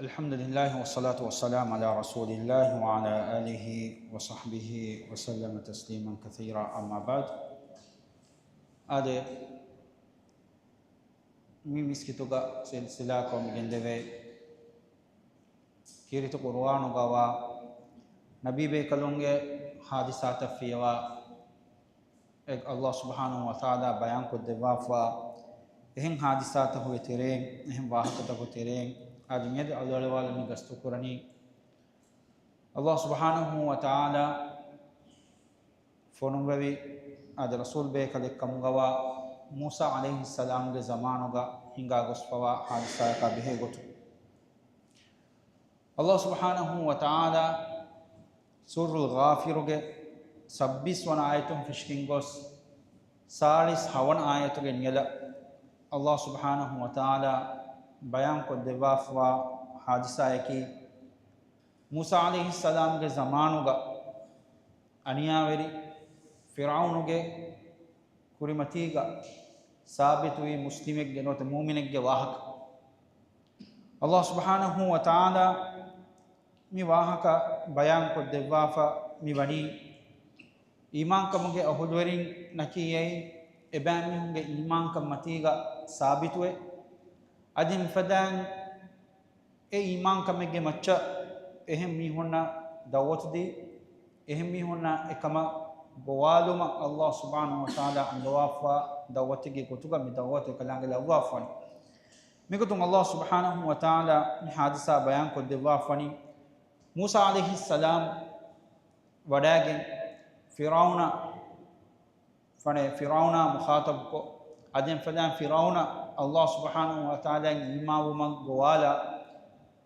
الحمد لله والصلاة والسلام على رسول الله وعلى آله وصحبه وسلم تسليما كثيرا أما بعد هذا مي مسكتوغا سلسلة قوم جندوي كيرتو قرآن غوا نبي بكلونغ حادثات فيها الله سبحانه وتعالى بيان کو دبافا එහෙන් حادثات هو تيرين එහෙන් වාහකත هو تيرين آدمیت الله والمی گستو کرانی الله سبحانه وتعالى فونم روی آد رسول بے کلک کمگوا موسى عليه السلام کے زمانوگا ہنگا گسفوا حادثہ کا بہے گتو الله سبحانه وتعالى سور الغافر کے 26 ون آیتم فشکنگوس 40 آیتو کے نیلا الله سبحانه وتعالى بيان کو دبافوا حادثہ ہے کہ موسیٰ علیہ السلام کے زمانوں کا انیاوری فرعون کے کرمتی کا ثابت ہوئی مسلمک جنوت مومنک کے واحق اللہ سبحانہ وتعالی می واحق بیان کو دبافا می بنی ایمان کمگے اہدورین نکیئی ابانی ہوں گے ایمان کمتی کا ثابت ہوئے ادم فدان ایمان کمگے مچا اہم می ہونا دعوت دی اہم می ہونا اکما بوالوم اللہ سبحانہ وتعالی اندوافا دعوت کی کتگا می دعوت کلانگ لوافانی می کتم اللہ سبحانہ وتعالی حادثہ بیان کو دوافانی موسیٰ علیہ السلام وڈاگن فرعون مخاطب کو ادم فدان فرعون الله سبحانه وتعالى إمام من قوالا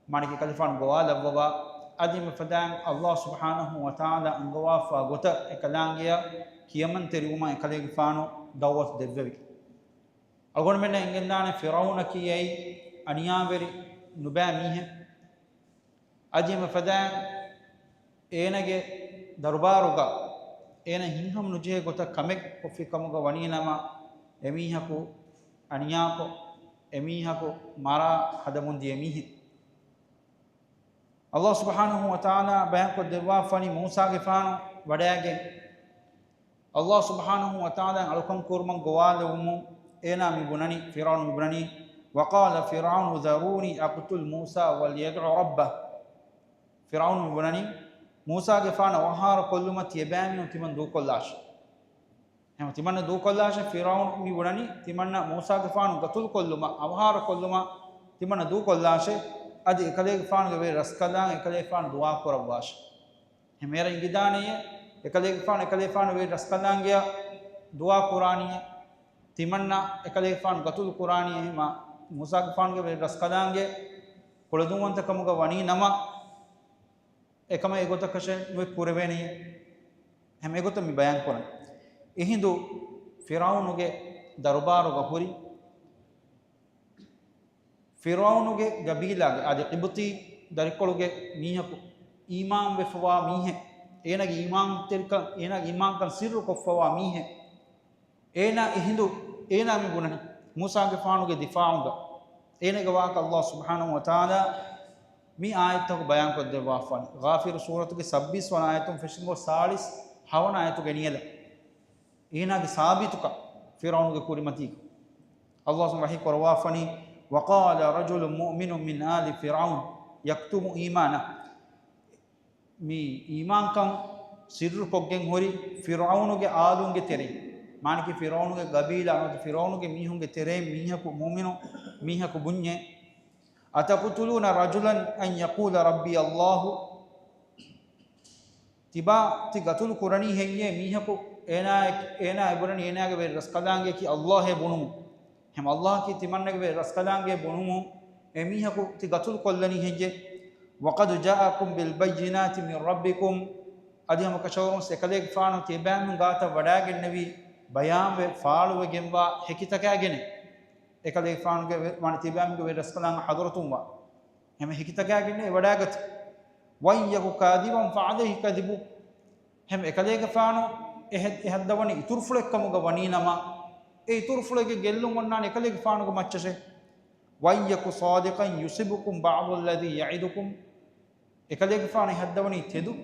مانك كلفان قوالا بابا أدم فدان الله سبحانه وتعالى أنقوافا قطع إكلانجيا كيمن تريوما إكلانجفانو دوت دبوي أقول من إنجلنا فرعون كي أنيابري نبا ميه أدم فدان إينجي درباروغا إينا هنهم نجيه قطع كمك وفي كموغا ونينما إميهكو අනියාකෝ එමීහකෝ මරා හදමුන්දී එමීහි අල්ලාහ් සුබ්හානහු වතාලා බයන් කො දෙවා ෆනි මූසාගේ ෆානු වඩයාගේ අල්ලාහ් සුබ්හානහු වතාලා අලකම් කුර්මන් ගවාල උමු එනා මිබුනනි ෆිරාන් මිබුනනි وقال فرعون ذروني اقتل موسى وليدعو ربه ෆිරාන් මිබුනනි මූසාගේ ෆාන වහාර කොල්ලුමත් යබෑමි තිමන් දූ කොල්ලාෂ هم تمنى دو كلاش فرعون مي وناني تمنى موسى غفان قتل كلما اوهار كلما تمنى دو كلاش ادي اكلي غفان غوي رسكلان اكلي غفان دعا كرواش همير انغدانيه اكلي غفان غوي رسكلان گيا دعا قرانيه تمنى اكلي غفان قتل قرانيه ما موسى غفان غوي رسكلان گه කුලදුන්වන්ත කමුග වණී නම එකම ඒගොතකෂ නුයි පුරවෙණිය හැම ඒගොත මි බයන් කරන එහිඳු ෆිරාවුනුගේ දරබාරුග හොරි ෆිරාවුනුගේ ගබීලාගේ ආද qibuti දරිකොළුගේ මීහකු ඊමාන් වෙෆවා මීහෙ ඒනගේ ඊමාන් තෙල්ක ඒනගේ ඊමාන් කන් සිරු කොෆවා මීහෙ ඒනා එහිඳු ඒනා මි ගුණනි මූසාගේ ෆානුගේ දිෆාඋග ඒනගේ වාක අල්ලාහ් සුබ්හානහු වතාලා මි ආයතක බයන් කො දෙවා ෆන් ගාෆිර් සූරතුගේ 26 වන ආයතුන් ෆිෂින්ගෝ 40 හවන ආයතුගේ නියල إيناك ثابتك فرعون كورمتيك الله سبحانه وتعالى وقال رجل مؤمن من آل فرعون يكتم إيمانه مي إيمان كم سر كوجن هوري فرعون کے آلون کے تیرے مان کی فرعون کے قبیلہ فرعون کے میہوں کے تیرے میہ کو مومنو میہ کو بنye أتقتلون رجلا أن يقول ربي الله تبا تقتل قرني هي میہ کو اینا ابرن اینا کے رسکلانگے کی اللہ ہے بنو ہم اللہ کی تمنا کے رسکلانگے بنو امیہ کو تقتل کلنی ہے جے وقد جاءكم بالبينات من ربكم ادی ہم کشوروں سے کلے فانو تیبان گاتا وڈاگ نبی بیان و فالو گمبا حکیتا کیا گنے کلے فانو کے مان تیبان کے رسکلانگ حضرتوں وا ہم حکیتا کیا گنے وڈاگت وان يكو كاذبا فعليه كذب ہم کلے فانو ehaddawane iturfulekkamuga waninama e iturfulege gellum wonnane ekaleege faanuga maccase وَيَّكُ صَادِقًا يُصِبُكُمْ بَعْضُ الَّذِي يَعِدُكُمْ ekadege faane haddawani tedu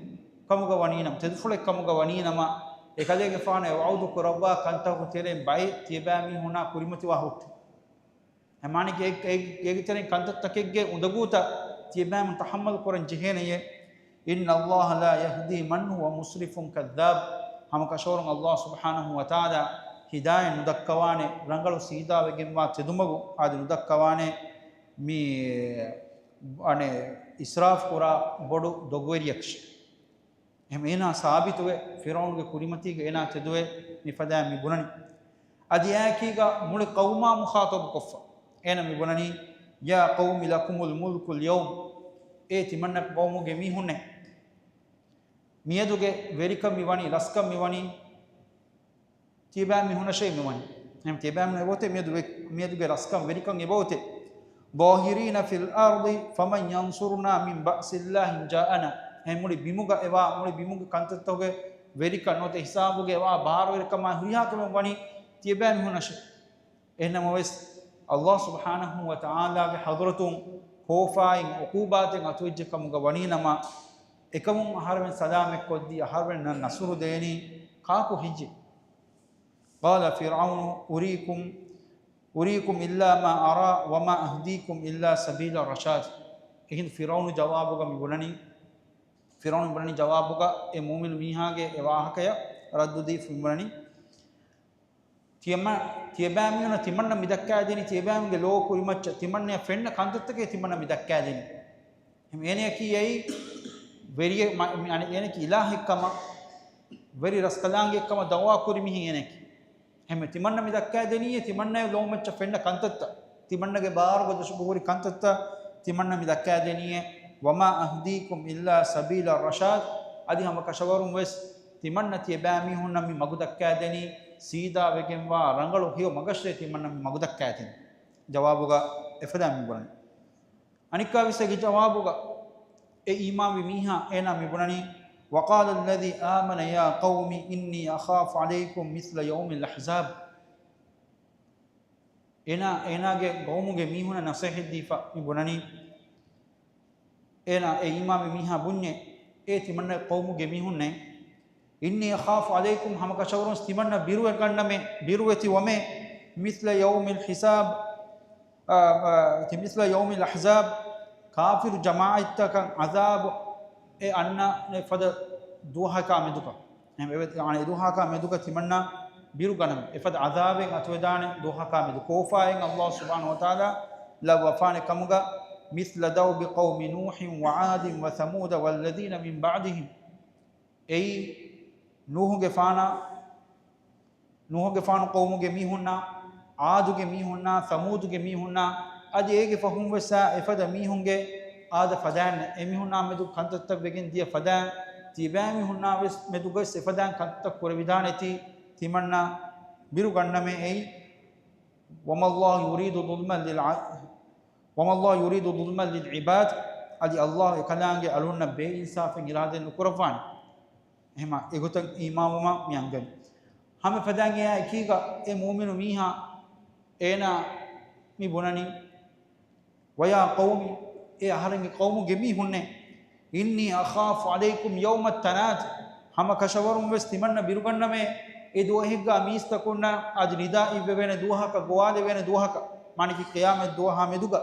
kamuga waninam tedu fule kamuga waninama ekadege faane wa'udu kurabba kantaku tere bai tibami huna kurimati wa hut hamani ge tere kantattakege undaguta tibami tahammal koran jeheniye inna Allah la yahdi man huwa musrifun kadhab hamaka shorun Allah subhanahu wa ta'ala hidayah nudakkawane rangalu sida wegemwa tedumagu adi nudakkawane mi ane israf kura bodu dogweriyaksh em ena sabituwe firaunge kurimatige ena teduwe mi fada mi bunani adi akiga mul qawma mukhatab kuffa ena mi bunani ya qaumi lakumul mulku al-yawm eti mannak qawmuge mi hunne miyaduge verikam mi wani raskam mi wani tiba mi hunna shay mi wani em tiba mi bote miyaduge raskam verikam e bote ظاهرين في الأرض فمن ينصرنا من بأس الله إن جاءنا هم مولي بيموغا إوا مولي بيموغا كانتتوغا ويريكا نوت حسابوغا إوا بحار ويركا ما هريها كم بني تيبان هناش إنما ويس الله سبحانه وتعالى بحضرتهم خوفاين عقوباتين أتوجه كم بني نما إكمم أحرم سلام كودي أحرم نصر ديني كاكو هجي قال فرعون أريكم إلا ما أرى وما أهديكم إلا سبيل الرشاد إذن فرعون جوابك مبناني فرعون مبناني جوابك مؤمن ميهاගේ එවාහකය රද්දු දී මබනනි තියබෑමියන තිමන්න මිදක්කා දෙනි තියබෑමිගේ ලෝ කුරිමච්ච තිමන්නේ ෆෙන්න කන්තත්තකේ තිමන්න මිදක්කා දෙනි එහම එනේ කීයයි වෙරිය එනේ කී ඉලාහිකම වෙරි රස්කලාංගෙකම දවා කුරිමිහි එනේ hem timanna midakka deniye timanna lomaccha fenna kantatta timannage baarugo dashburi kantatta timanna midakka deniye wama ahdikum illa sabila rashad adi hama kashawarum wes timanna tibami hunna mi magudakka deni sida wegemwa rangalu hiyo magashre timanna mi magudakka deni jawabuga efada mi bunani anikka visage jawabuga e imam miha ena mi bunani وقال الذي آمن يا قوم إني أخاف عليكم مثل يوم الأحزاب إنا قومه ميهنا نصيح الدفاع بناني إنا إمام ميها بني تمنى قومه ميهنا إني أخاف عليكم هم كشورون تمنى بيروة كنّمه بيروة ومه مثل يوم الحساب مثل يوم الأحزاب كافر جماعة كان عذاب أنّا فد دوها كامدوكا هم يعني دوها كامدوكا تمنّا بيرو غنم فد عذاب أتودان دوها كامدو كوفاين الله سبحانه وتعالى لو وفان كمغا مثل دوب قوم نوح وعاد وثمود والذين من بعدهم أي نوح غفانا قوم جميعنا عاد جميعنا ثمود جميعنا أدي إيه فهم وسا فد ميهم آد فدان أميهنا مدو كنتت بجن دي فدان تيبامي هنا بس مدو بس فدان كنتت كوربيدانتي تمنّا بيرو غنّمه أي وما الله يريد ظلما للعباد أدي الله كلامه ألونا بإنصاف إرادة نكرفان هما إغتن إمامما ميانغن هم فدان يا كيغا مؤمن ميها أنا مي بناني ويا قومي أهرني قوم جميع هنّه إني أخاف عليكم يوم التناد هم كشورم وستمنّ بيرغنّ में دوهيغا ميستكونا أجندا إبوين دوها كقواد بين دوها ك مانك قيامة دوها مدوغا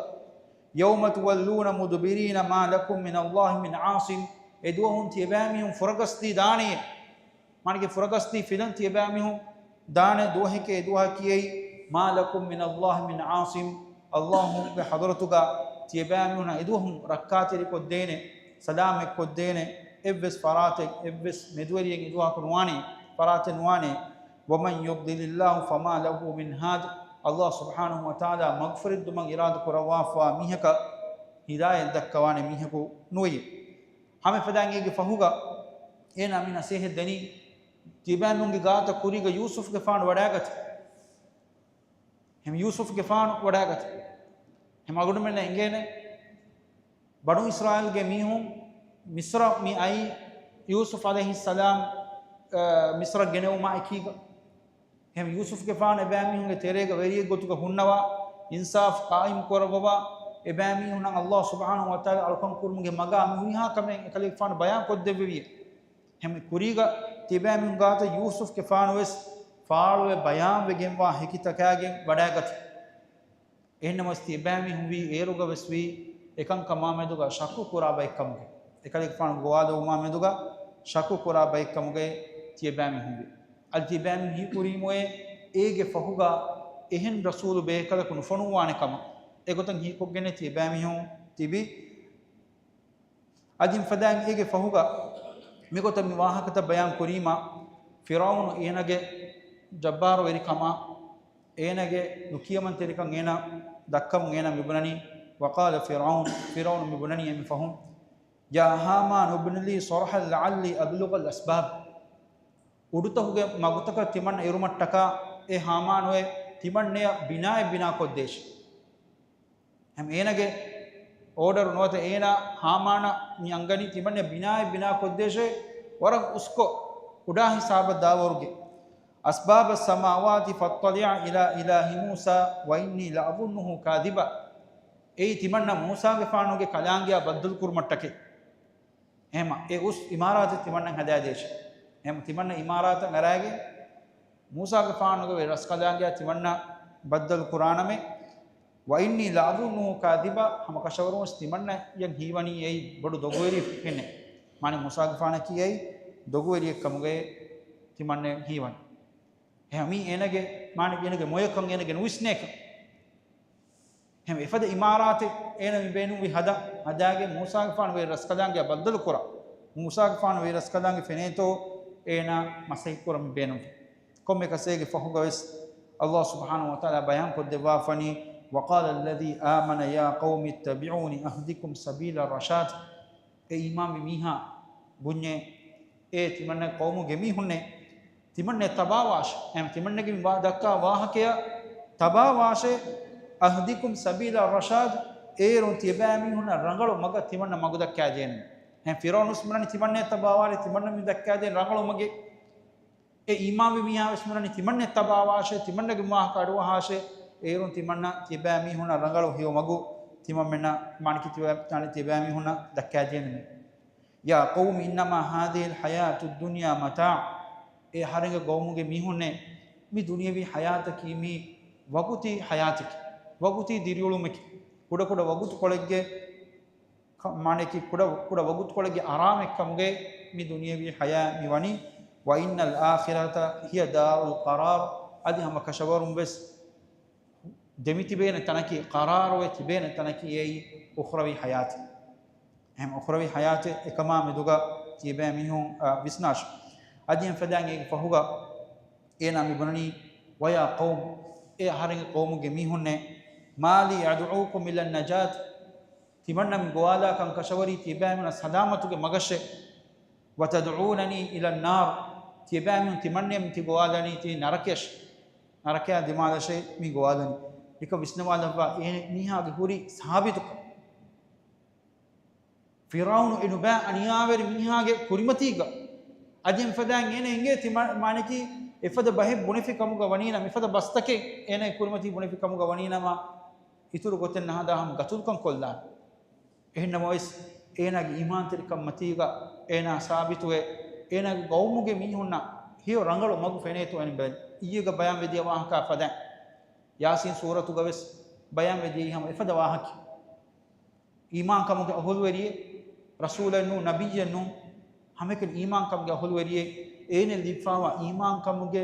يوم تولون مدبرين ما لكم من الله من عاصم دوهم تيبامهم فرقستي داني مانك فرقستي فلان تيبامهم داني دوهك دوها كي ما لكم من الله من عاصم اللهم بحضرتك تيبامنا إدوهم ركاتي كودينه سلامك كودينه إبس فراتك إبس مدوريين إدوها كنواني فرات نواني ومن يضلل الله فما له من هاد الله سبحانه وتعالى مغفر دمن إرادة كروافا ميهك هداية دكواني ميهك نوي هم فدانيك فهوغا إنا من سيه الدني تيبامنغي غاتا كوريغا يوسف كفان وداغت هم يوسف كفان وداغت هم أقول من إنجيله بنو إسرائيل جميعهم مصر مي أي يوسف عليه السلام مصر جنوا ما أكيد هم يوسف كفان أبامي هم تيرك غيري قلتك هنوا ඉන්සාෆ් කායිම් කරගවා එබෑමි හුන අල්ලාහ් සුබ්හානහු වතාලා අල්කම් කුරුමුගේ මගා මිහා කමෙන් එකලෙක් ෆාන බයන් කොද්දෙවිය හැම කුරීග තිබෑමි ගාත යූසුෆ් ගේ ෆානවස් ෆාරුවේ බයන් වෙගෙන්වා හිකිතකයාගෙන් වඩාගත එහෙනමස් තිබෑමි හුවි ඒරුග වස්වි එකන් කමා මෙදුග ශක්කු කුරා බයිකමුගේ එකලෙක් ෆාන ගෝවාද උමා මෙදුග ශක්කු කුරා බයිකමුගේ තිබෑමි හුවි අල් තිබෑමි හි කුරීමෝයේ ඒගේ ෆහුගා එහෙන් රසූල් බේකල කුණු ෆොනුවානේ කම එගොතන් හි කොග්ගෙන තිබෑමි හුන් තිබි අදින් ෆදාන් ඒගේ ෆහුගා මිගොත මිවාහකත බයන් කුරීමා ෆිරාවුන් ඒනගේ ජබ්බාර වෙරි කම ඒනගේ නුකියමන් තෙරිකන් ඒන දක්කම් ඒන මිබුනනි وقال فرعون මිබුනනි එමි ෆහුම් යා හාමාන් උබ්න ලී සරහල් ලඅල්ලි අබ්ලුග අල් අස්බාබ් උඩුතහුගේ මගුතක තිමන් ඉරුමට්ටක ඒ හාමාන් වේ තිමන්නේ බිනා කොද්දේශ හැම ඒනගේ ඕඩර් නොත ඒන හාමාන මි අංගනි තිමන්නේ බිනා කොද්දේශේ වරක් උස්කෝ උඩා හිසාබ දාවර්ගේ අස්බාබ සමාවාති ෆත්තලි'a ඉලා ඉලාහි මූසා වයින්නි ලඅබුන්නුහු කාදිබා ඒ තිමන්න මූසාගේ ෆානුගේ කලාංගියා බද්දුල් කුර්මට්ටකේ එහෙම ඒ උස් ඉමාරාත තිමන්න හදා දේශ එහෙම තිමන්න ඉමාරාත නරාගේ මූසාගේ ෆානුගේ රස් කලාංගියා තිමන්න බද්දුල් කුරානමේ වයින්නි ලඅබුන්නුහු කාදිබා හම කෂවරුස් තිමන්න යන් හීවණි ඒ බඩු දොගොයරි කෙන්නේ මානේ මූසාගේ ෆාන කීයි දොගොයරි එක්කමුගේ තිමන්නේ හීවණි එහෙම එනගේ මානේ එනගේ මොයකන් එනගේ නුස්නේක එහෙම ඉෆද ඉමාරාතේ එන මිබේනු වි හදාගේ මූසාගේ ෆාන වේ රස් කලාංගියා බද්දුල් කුරා මූසාගේ ෆාන වේ රස් කලාංගි ෆෙනේතෝ එන මසයි කුරම් බේනු කොම්මේ කසේගේ ෆහුගවස් අල්ලාහ් සුබ්හානහු වතාලා බයන් කොද්දවා ෆනි وقال الذي آمن يا قوم اتبعوني أهدكم سبيل الرشاد إمام ميها بني تمنى قوم جميعهن تمنى تباواش تمنى كم دكا واهكيا تباواش أهدكم سبيل الرشاد رون تبامي هنا رنغلو مغا تمنى مغدا كاجين فرعون اسمرني تمنى تباواري تمنى من دكاجين رنغلو مغي إمام ميها اسمرني تمنى تباواش تمنى كم واهكادوهاش ඒරුන් තිමන්න තිබෑමි හුන රංගලු හියෝ මගු තිමම්මෙන්න මානකි තිබෑමි හුන දක්කා ජෙනමි යා කෞමි ඉන්නමා හාදිල් හයාතුද් දුනියා මතා ඒ හරිඟ ගෞමුගේ මිහුන්නේ මි දුනියවි හයාතකි මි වගුති හයාතකි වගුති දිරියුලුමකි කුඩ වගුතු කොලෙග්ගේ මානකි කුඩ වගුතු කොලෙග්ගේ ආරාමෙක්කමුගේ මි දුනියවි හයා මි වනි වයින්නල් ආඛිරත හිය දාරුල් qaraar අදි හම කෂවරුම් වෙස් دميتي بين تنكي قرار وتبين تنكي اي اخروي حياتي هم اخروي حياتي كما مدوغا تيبا ميهم بسناش ادين فداني فهوغا اينا مبنني ويا قوم اي هرين قوم جميعهن مالي ادعوكم الى النجاه تمنى من غوالا كان كشوري تيبا من صدامتك مغش وتدعونني الى النار تيبا من تمنى من تغوالني تي نركيا دماغ شيء مي غوالني එක විශ්නවාදවා නිහාගේ හුරි සාබිතුක ෆිරාවුන් ඉනුබා අනියාවර මිහාගේ කුරිමතිග අදින් ෆදාන් එනේ මානකි එෆද බහෙ බුනිෆි කමුග වනීන මිෆද බස්තකේ එනේ කුරිමති බුනිෆි කමුග වනීනම ඉතුරු ගොතෙන් නහදාහම ගතුල්කම් කොල්ලා එහෙන්නම වයිස් එනාගේ ඊමාන් තරිකම් මතිග එනා සාබිතුවේ එනාගේ ගෞමුගේ මිහුන්න හිය රංගල මගු ෆෙනේතු අනින් බෑ ඊයක බයම් වෙදියා වාහකා ෆදා यासीन सूरत गवस बयान में दी हम इफद वाहक ईमान कम के अहुल वरिए रसूल नु नबी नु हमें के ईमान कम के अहुल वरिए एने लिफावा ईमान कम के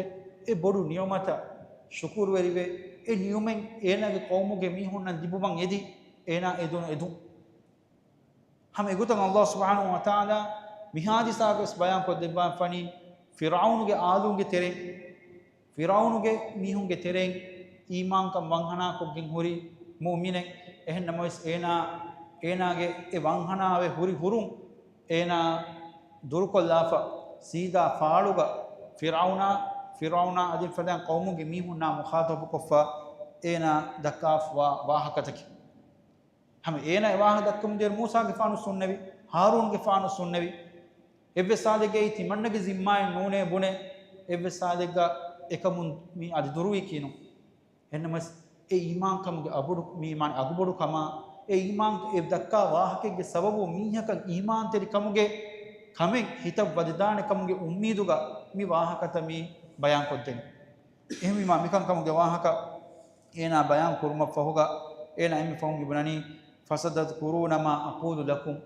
ए बडू नियमता शुक्र वरिवे ए नियमें एना के कौम के मिहुन दिबुबं यदि एना एदु हम एगुत अल्लाह सुब्हानहु व तआला मिहादी सागस बयान को दिबा फनी फिरौन के आलू के तेरे फिरौन के मिहुन के तेरे ईमान का वंहना को गिंहुरी मुमिने एहन नमस एना गे ए वंहना वे हुरी हुरुं एना दुरकोल्लाफा सीधा फालुगा फिरौना अदिल फदान कौमु गे मीहुना मुखातब कोफा एना दकाफ वाहकतकी हम एना वाह दक्कम देर मूसा के फानु सुन्नवी हारून के फानु सुन्नवी एव्वे सादगे तिमन्न के जिम्मा नूने बुने एव्वे सादगा एकमुन मी अद दुरुई कीनु එන්නමස් e iman kamuge abudu mi iman agubodu kama e iman e dakka wahakege sababu mihaka iman teri kamuge kamen hitab wadidane kamuge ummiduga mi wahakata mi bayan kodden ehmi ma mikan kamuge wahaka ena bayan kurma fahuga ena emi fahum ibnani fasadadkuruna ma aqulu lakum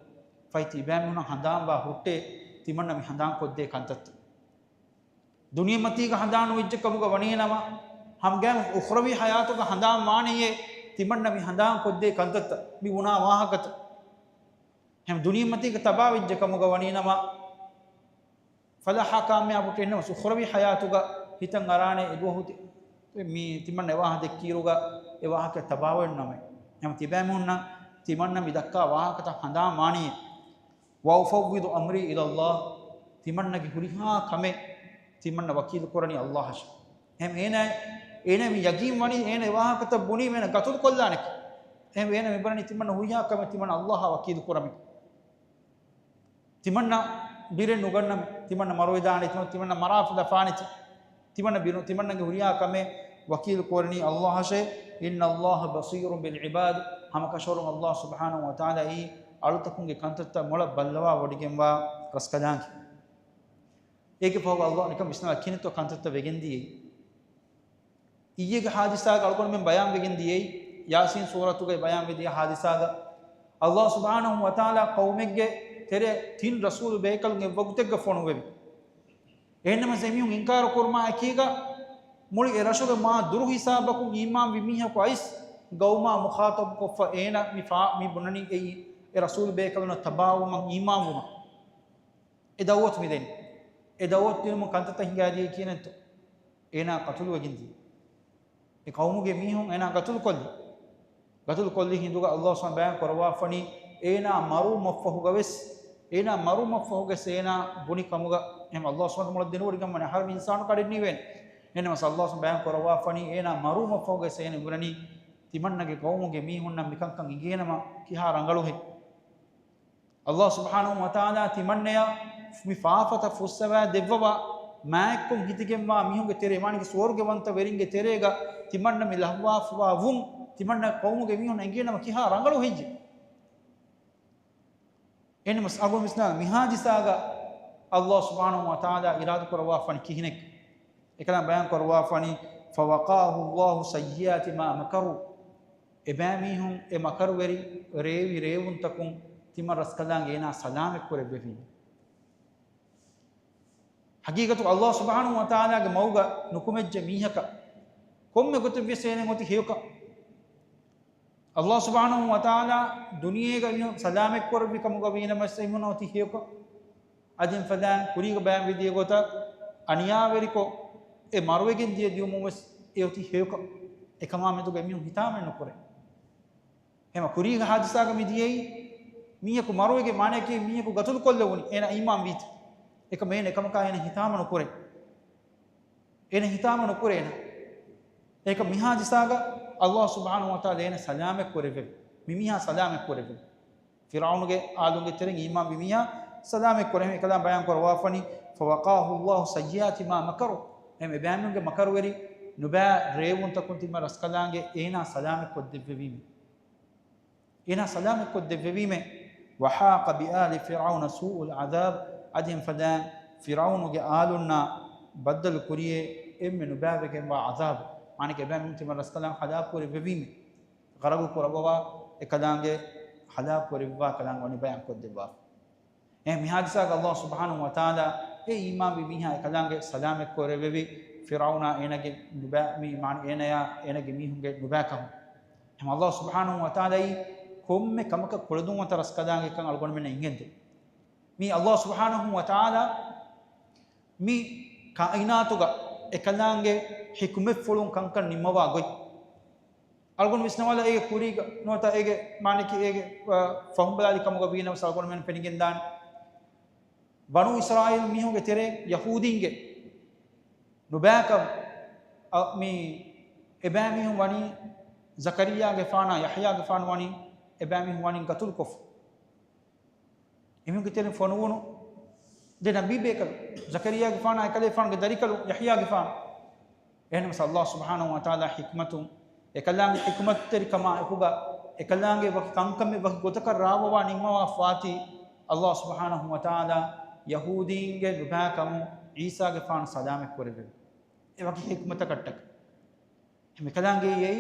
faiti ibamuna handam wa hutte timanna mi handam kodde kantat दुनिया मती का हंदान विज्ज कमुगा वनी नमा हम गए उखरवी हयातों का हंदान माने ये तिमन नबी हंदान को दे कंदत भी उना वाहकत हम दुनिया मती का तबा विज्ज कमुगा वनी नमा फलाहा काम में आप उठे न उखरवी हयातों का हितंग अराने एगो होते तो मी तिमन ने वाह देख कीरोगा ये वाह के तबावन नमे हम तिबे मुन्ना तिमन नबी दक्का वाह का हंदान मानिए वाउफविदु अमरी इल्लल्लाह तिमन नबी हुरिहा कमे तिमन्न वकील कुरनी अल्लाह हम एने मी यकीन वनी एने वहां कत बुनी में गतुल कोल्लाने हम एने मिबरनी तिमन्न हुया कम तिमन्न अल्लाह वकील कुरमी तिमन्न बिरे नुगन्न तिमन्न मरोइदाने तिमन्न मराफ दफाने तिमन्न बिरो तिमन्न के हुया कम वकील कुरनी अल्लाह से इन्न अल्लाह बसीर बिल इबाद हम कशोर अल्लाह सुब्हानहु व तआला ई अळुतकुंगे कंतत मोಳ बल्लवा वडिಗೆಂಬ ರಸ್ಕದಾಂಕಿ ಏಕೆ ಹೋಗ ಅಲ್ಲಾಹ್ ನಿಕಂ ಇಸ್ನಾ ಕಿನಿತೋ ಕಂತತ್ತ ವೆಗೆಂದಿಯೇ ಇಯೆಗೆ ಹಾದಿಸಾಗ ಅಳ್ಕೊಂಡು ಮೆಂ ಬಯಾನ್ ವೆಗೆಂದಿಯೇ ಯಾಸೀನ್ ಸೂರತುಗೆ ಬಯಾನ್ ವೆದಿಯ ಹಾದಿಸಾಗ ಅಲ್ಲಾಹ್ ಸುಬ್ಹಾನಹು ವ ತಆಲಾ ಕೌಮೆಗೆ ತೆರೆ ತಿನ್ ರಸೂಲ್ ಬೇಕಲ್ಗೆ ವಗುತೆಗ್ಗ ಫೋನ್ ವೆವಿ ಎನ್ನಮ ಸೆಮಿಯುಂ ಇನ್ಕಾರ ಕುರ್ಮಾ ಅಕೀಗ ಮುಳಿ ಎ ರಶುಗ ಮಾ ದುರು ಹಿಸಾಬಕು ಈಮಾನ್ ವಿಮಿಹ ಕ್ವೈಸ್ ಗೌಮಾ ಮುಖಾತಬ್ ಕೊಫ ಏನ ಮಿಫಾ ಮಿ ಬುನನಿ ಎ ರಸೂಲ್ ಬೇಕಲ್ನ ತಬಾವು ಮ ಈಮಾನ್ ವುಮ ಎದವತ್ ಮಿದೆನಿ එදවොත් දිනම කන්තත හිඟාදී කියනත් එනා කතුළු වගින්දි ඒ කවුමුගේ මීහුන් එනා කතුළු කොල්ලි හිඳුගා අල්ලාහ් සුබ්හානහු බයන් කරවා ෆනි එනා මරු මෆහු ගවස් එනා මරු මෆහු ගස් එනා බුනි කමුගා එහම අල්ලාහ් සුබ්හානහු මොළ දෙනවරි ගම්මන හර ඉන්සානු කඩෙන්නි වෙන එනම අල්ලාහ් සුබ්හානහු බයන් කරවා ෆනි එනා මරු මෆහු ගස් එන ඉබරනි තිමන්නගේ කවුමුගේ මීහුන් නම් මිකංකන් ඉගේනම කිහා රංගලු හේ අල්ලාහ් සුබ්හානහු වතාලා තිමන්නයා මිෆාෆත ෆුස්සවා දෙවවා මෑක්කුම් හිතිගෙම්වා මිහුගේ තෙරේ මානික ස්වර්ගවන්ත වෙරින්ගේ තෙරේගා තිමන්න මිලහවාෆවා වුම් තිමන්න කවුමුගේ මිහුන් එංගේනම කිහා රංගලු හෙජ්ජ එනමස් අගො මිස්නා මිහාජිසාගා අල්ලාහ් සුබ්හානහු වතාලා ඉරාදු කරවා ෆනි කිහිනෙක් එකලම් බයන් කරවා ෆනි ෆවකාහු අල්ලාහු සයියාති මා මකරු එබෑමිහුන් එ මකරු වෙරි රේවි රේවුන් තකුන් තිම රස්කලාන් ගේනා සලාමෙක් කරෙබ්බෙවි हकीकत अल्लाह सुब्हानहु व तआला के मौगा नुकुमेज मीहक कोम्मे गोते वेसेने मोति हेयक अल्लाह सुब्हानहु व तआला दुनिये गा सलामे कोर बि कमुगा वीना मसइमुनोति हेयक अजिन फदान कुरी ग बयान विदिय गोता अनिया वेरिको ए मारवेगिन दिय दियो मोमस एति हेयक एकमा मे तो गमियो हितामे नकोरे एमा कुरी ग हादिसा ग मिदियई मीयको मारवेगे माने के मीयको गतुल कोल्लवुनी एना ईमान वीत එක මේන එකම කායන හිතාම නොකරේ එන හිතාම නොකරේ එන ඒක මිහා දිසාග අල්ලාහ් සුබ්හානහු වතාලා එන සලාමෙක් කරෙවෙ මිමිහා සලාමෙක් කරෙවෙ ෆිරාවුන්ගේ ආලුන්ගේ තෙරෙන් ඊමාන් මිමිහා සලාමෙක් කරෙවෙ එකලා බයන් කරවා ෆනි ෆවකාහු අල්ලාහ් සයියාති මා මකරු එමෙ බෑනුගේ මකරු වෙරි නුබෑ රේවුන් තකුන් තිම රස්කලාංගේ එනා සලාමෙක් කොද්දෙවීම එනා සලාමෙක් කොද්දෙවීම වහාක බිආලි ෆිරාවුන සූඋල් අදාබ් अदिम फदान फिराउन के आलुन्ना बदल कुरिए एम नुबावे के वा अजाब माने के बम तिम रसकलाम हदाब को रिवी में गरब को रबवा एकदांगे हदाब को रिवा कलांग वनी बयान को देवा ए मिहादसा अल्लाह सुब्हानहु व तआला ए ईमान बि मिहा एकदांगे सलाम को रिवी फिराउना एनगे नुबा मी मान एनया एनगे मी हुंगे नुबा कम हम अल्लाह सुब्हानहु व तआला कोम्मे कमक कुळदु मत रसकदांगे कं अलगोन में इंगेंदे मी अल्लाह सुब्हानहु व तआला मी कायनातुगा एकलांगे हिकमे फुलुं कंकन निमवा गोई अलगुन विष्णुवाला एगे कुरी नोता एगे माने की एगे फहमबलाली कमुगा बीना सलगुन में पेनिगिंदान बनु इस्राइल मीहोगे तेरे यहूदींगे नुबाक मी एबामी वानी जकरिया के फाना यहया के फान वानी एबामी वानी कतुल कुफ इमियों के तेरे फोनवोनो जे नबी बेकल जकरिया के फाना एकले फान के दरिकल यहया के फान एहन अल्लाह सुब्हानहु व तआला हिकमतु ekalaange hikmatteri kama ekuga ekalaange wak kankame wak gotaka rawawa nimmawa faati Allah subhanahu wa ta'ala yahudiinge lubakamu Isa ge faan salame korebe e wak hikmata kattak me kalaange yei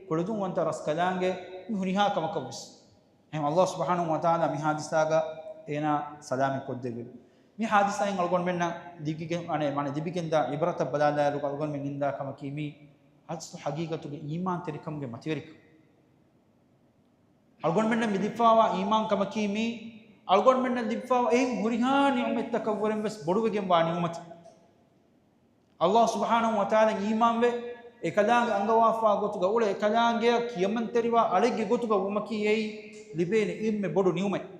kodun wanta ras kalaange huniha kamakawis em Allah subhanahu wa ta'ala mi hadisaga ena salame koddebe mi hadisa en algon menna digigen ane mane dibigenda ibrata badala ru algon men inda kamakimi astu haqiqatu ge iman terikam ge mativerik algon menna midifawa iman kamakimi algon menna difawa en hurihani umet takawwaren bes boduwegen wani umat Allah subhanahu wa ta'ala iman be ekalaange angawafa gotuga ule ekalaange kiyaman teriwa alege gotuga umaki ei libene imme bodu niume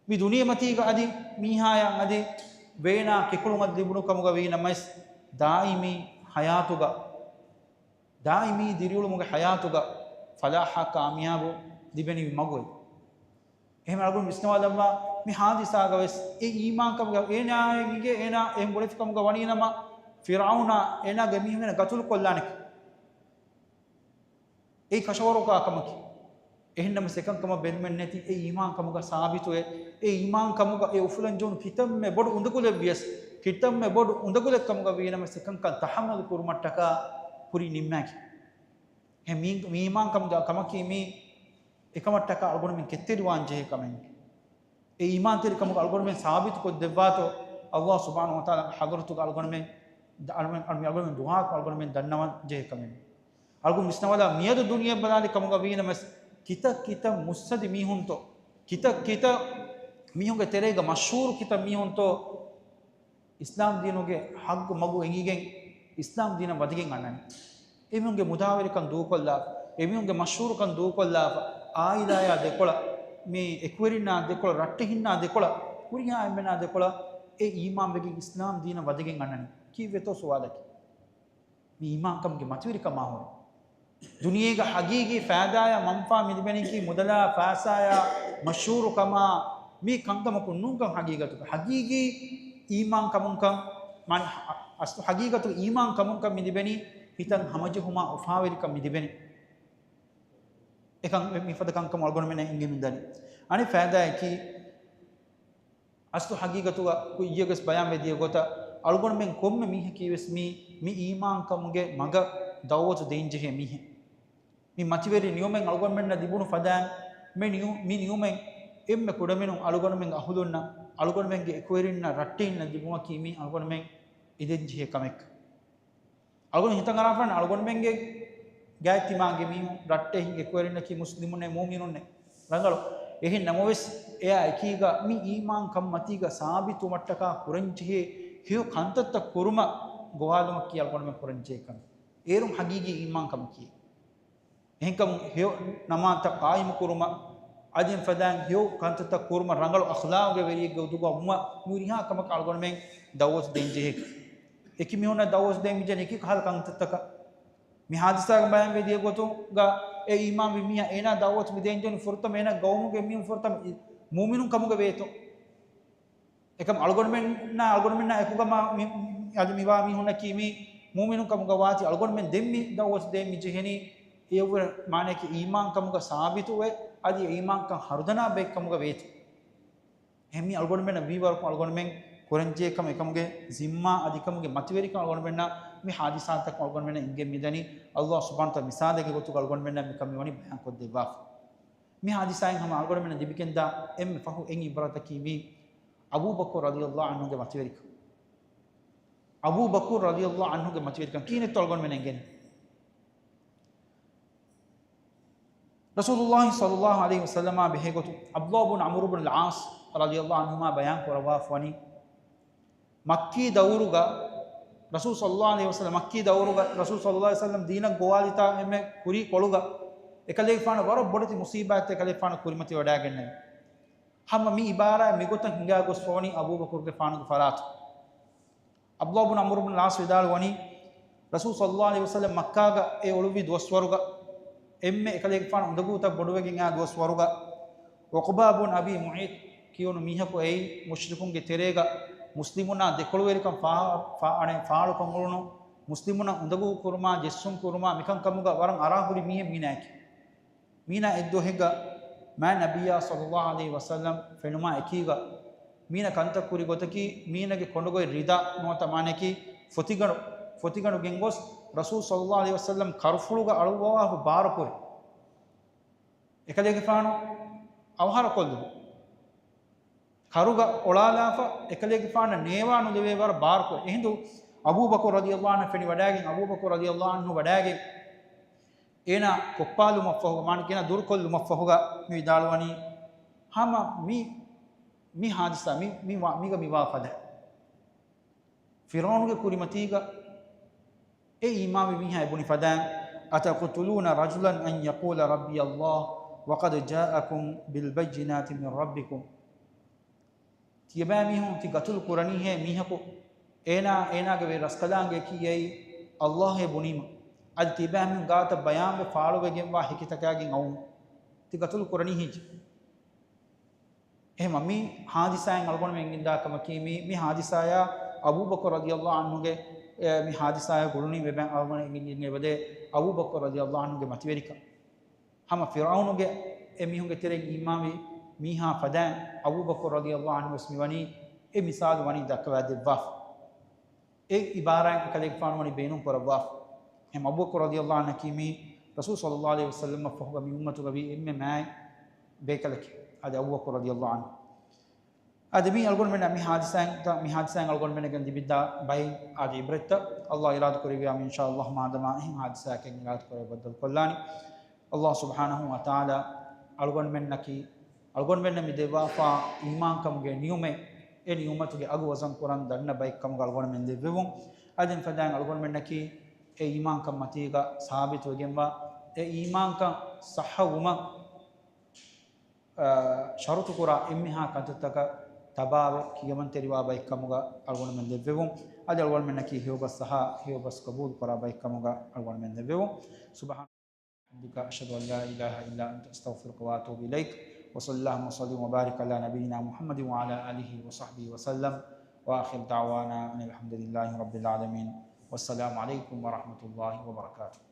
mi duniya matiga adi mihaya adi veena kekulunga dibunu kamuga veena mais daimi hayatuga daimi diriulu muga hayatuga falaha kamiyabu dibeni magoy එහෙම අලගොන් විශ්නවාදම්වා මේ හාදිසාගවස් ඒ ඊමාන් කමුග එනා මිගේ එනා එහෙම බොලෙත් කමුග වණීනම ෆිරාවුනා එනා ගමිහින ගතුල් කොල්ලානෙක් ඒ කෂවරෝකා කමකි එහෙන්නම සෙකන්කම බෙන්මෙන් නැති ඒ ඊමාන් කමුග සාබිතුවේ ඒ ඊමාන් කමුග ඒ උෆුලන් ජොන් කිතම් මේ බොඩ උඳකුල වියස් කිතම් මේ බොඩ උඳකුල කමුග වීනම සෙකන්ක තහමල් කුරුමට්ටක පුරි නිම්මකි එහෙම මේ ඊමාන් කමුග කමකි මේ එකමට්ටක අල්ගොන මෙන් කෙත්තේරි වාංජේ කමෙන් ඒ ඊමාන් තෙරි කමුග අල්ගොන මෙන් සාබිතු කො දෙවාතෝ අල්ලාහ් සුබ්හානහු වතාලා හදරතු අල්ගොන මෙන් අල්ගොන මෙන් දුහා අල්ගොන මෙන් දන්නවන් ජේ කමෙන් අල්ගොන මිස්නවලා මියද දුනිය බලාලි කමුග වීනම කිත මුස්සදි මිහුන්තෝ කිත මිහුන්ගේ තෙරේග මෂූර් කිත මිහුන්තෝ ඉස්ලාම් දීනුගේ හග්ග මගු එංගිගෙන් ඉස්ලාම් දීන වදිගෙන් අන්නනි එමුන්ගේ මුදාවරිකන් දූකොල්ලා එමුන්ගේ මෂූර්කන් දූකොල්ලා ආයිදාය දෙකොළ මේ එක්වරිනා දෙකොළ රට්ටිහින්නා දෙකොළ කුරියා එම්මනා දෙකොළ ඒ ඊමාන් වෙගේ ඉස්ලාම් දීන වදගෙන් අන්නනි කීවෙතෝ සුවාදකි මේ ඊමාන් කම්ගේ මතවිරිකම ආවෝ දුනියේග හගීගී ෆෑදාය මම්ෆා මිදිබෙනිකි මුදලා ෆාසාය මෂූරුකම මේ කංගම කුන්නුකම් හගීගතුක හගීගී ඊමාන් කමුන්කම් මන් අස්තු හගීගතු ඊමාන් කමුන්කම් මිදිබෙනි හිතන් හමජහුමා උෆාවරිකම් මිදිබෙනි එකන් මිෆද කංකම අල්ගොන මෙන්න ඉංගෙ මින්දනි අනි ෆෑදාය කි අස්තු හගීගතුක කුයියගස් බයම් වෙදිය ගොත අල්ගොන මෙන් කොම්ම මිහ කීවස් මි ඊමාන් කමුගේ මග දවවතු දෙයින්ජෙහි මිහ mi matiweri niyumen algon menna dibunu fadan me niyumen emme kudamenu algon men ahulunna algon menge ekwerinna rattinna dibuma kimi algon men idenji kamek algon hitan arafan algon menge gaytimange mi ratte hi ekwerinna ki muslimunne mu'minunne rangalo ehin namoves eya ekiga mi iman kam matiga sabitu mattaka kuranji hiyo kantatta kuruma gohaluma ki algon men kuranji kan erum hagigi iman kam ki එහෙකම් හියෝ නමාත කායිම කුරුම අදින් ෆදාන් හියෝ කන්තත කුරුම රංගල අඛලාගේ වෙරිය ගොදුග උම්ම මුරිහා කම කල්ගොන මෙන් දවස් දෙන්ජේ එකි මිහොන දවස් දෙන් මිජන එකි කහල් කන්තතක මි හාදිසාග බයන් වෙදිය ගොතුග ඒ ඊමාම් විමියා එනා දවස් මිදෙන්ජන ෆුර්තම එනා ගෞමුගේ මියුම් ෆුර්තම මුමිනුන් කමුගේ වේතෝ එකම් අල්ගොන මෙන් නා අල්ගොන මෙන් නා එකුගම අද මිවා මිහොන කීමි මුමිනුන් කමුගේ වාති අල්ගොන මෙන් දෙම්මි දවස් දෙන් මිජෙහෙනි ඒවර මානක ඊමාන් කමුග සාබිතුවේ අදි ඊමාන් කම් හර්දනා බෙක් කමුග වේත එම්මි අල්ගොන මෙන්න වීවර අල්ගොන මෙන් කොරන්ජේ කම එකමුගේ zimma අධිකමුගේ මතිවේරි කම අල්ගොන මෙන්න මේ හාදිසාතක් අල්ගොන මෙන්න ඉංගෙ මිදනි අල්ලාහ් සුබ්හානහු තාලා මිසාදගේ ගොතු අල්ගොන මෙන්න මිකම් වනි බයන් කොත් දෙවා මේ හාදිසායන් හැම අල්ගොන මෙන්න දිබිකෙන්දා එම්මි ෆහු එන් ඉබරත කීමි අබූ බකර් රදියල්ලාහු අන්හුගේ මතිවේරි අබූ බකර් රදියල්ලාහු අන්හුගේ මතිවේරි කීනෙත් අල්ගොන මෙන්න ඉංගෙ Rasulullah sallallahu alaihi wasallam behegotu Abdullah ibn Amr ibn al-As radhiyallahu anhuma bayan korawa fani Makki dawruga Rasul sallallahu alaihi wasallam Makki dawruga Rasul sallallahu alaihi wasallam dina goalita emme kuri koluga ekale fana waro bodati musibat ekale fana kurimati wada genne hamma mi ibara migota hinga gos foni Abu Bakr ge fana farat Abdullah ibn Amr ibn al-As vidal wani Rasul sallallahu alaihi wasallam Makka ga e oluvi doswaruga එම්මේ එකලෙක් ෆාන උඳගූත බොඩුවකින් ආ දොස් වරුග වකුබාබුන් අබි මුයිත් කියොන මිහකෝ එයි මුෂ්රිකුන්ගේ තෙරේග මුස්ලිමුනා දෙකොළු වෙරිකම් ෆානේ ෆාලු කොංගුණු muslimuna undagu kurma jessum kurma mikan kamuga waran arahuri mihe minaki mina eddo hega ma nabiyya sallallahu alaihi wasallam fenuma ekiga mina kanta kuri gotaki minage kondogoy rida nota maneki fotiganu gengos rasul sallallahu alaihi wasallam karfuluga aluwa barakuri ekadege faanu awhara kollu karuga olalafa ekalege faana neewanu deve war barakuri ehindu Abu Bakr radhiyallahu anhu feni wadagin Abu Bakr radhiyallahu anhu wadagin ena koppalu maffahuga manikena durkollu maffahuga mi dalwani hama mi hadisa miga mi wafada Firaun ge kurimatiga e imam mi ha ibn fadan ataqtuluna rajulan an yaqula rabbi Allah wa qad ja'akum bil bayyinati min rabbikum tiyaba mi hum ti gatul qurani he mi hako ena ge ve raskalange kiyai Allah he bunima ad tiyaba mi gata bayan be faalo ge gemwa hikitakagen awun ti gatul qurani he එහෙම මේ හාදිසයන් අල්ගොන මෙන් ඉඳාකම කීමි මේ හාදිසය අබූ බකර් රදියල්ලාහු අන්හුගේ මේ හාදිසය ගුරුනි වෙබන් අල්ගොන ඉන්නේ බදේ අබූ බකර් රදියල්ලාහු අන්හුගේ මතිවරික හැම ෆිරාවුන්ගේ එමිහුගේ තෙරේ ඉමාමි මීහා ෆදන් අබූ බකර් රදියල්ලාහු අන්හු ස්මිවනි ඒ මිසාල් වනි දක්වා දෙවා ඒ ඉබාරයන් කලෙක් ෆානවනි බේනුම් කරවා එහෙම අබූ බකර් රදියල්ලාහු අන්හු කීමි රසූල් සල්ලල්ලාහු අලයිහි වසල්ලම් ෆහුග මි උම්මතු ගබි එම්මෙ මෑ බේකලකි ada Abu Bakr radhiyallahu anhu ada mi algon men mi hadisan algon men gan dibidda bay ada ibrata Allah irad koriga am inshaallah madama hi hadisa ken irad kore badal kollani Allah subhanahu wa ta'ala algon men naki algon men mi dewa fa iman kam ge niyume e niyumatu ge agu wazan quran danna bay kam algon men devum adin fadan algon men naki e iman kam matiga sabit wegemba e iman kam sahawuma sharutu kura immiha kantaka tabawe kiyaman teriwa bay kamuga algon men devum adi algon men naki hiobas saha hiobas qabul kura bay kamuga algon men devum subhanaka ashhadu an la ilaha illa anta astaghfiruka wa atubu ilaik wa sallallahu wa sallim wa barik ala nabiyyina muhammadin wa ala alihi wa sahbihi wa sallam wa akhir da'wana alhamdulillahi rabbil alamin wassalamu alaikum wa rahmatullahi wa barakatuh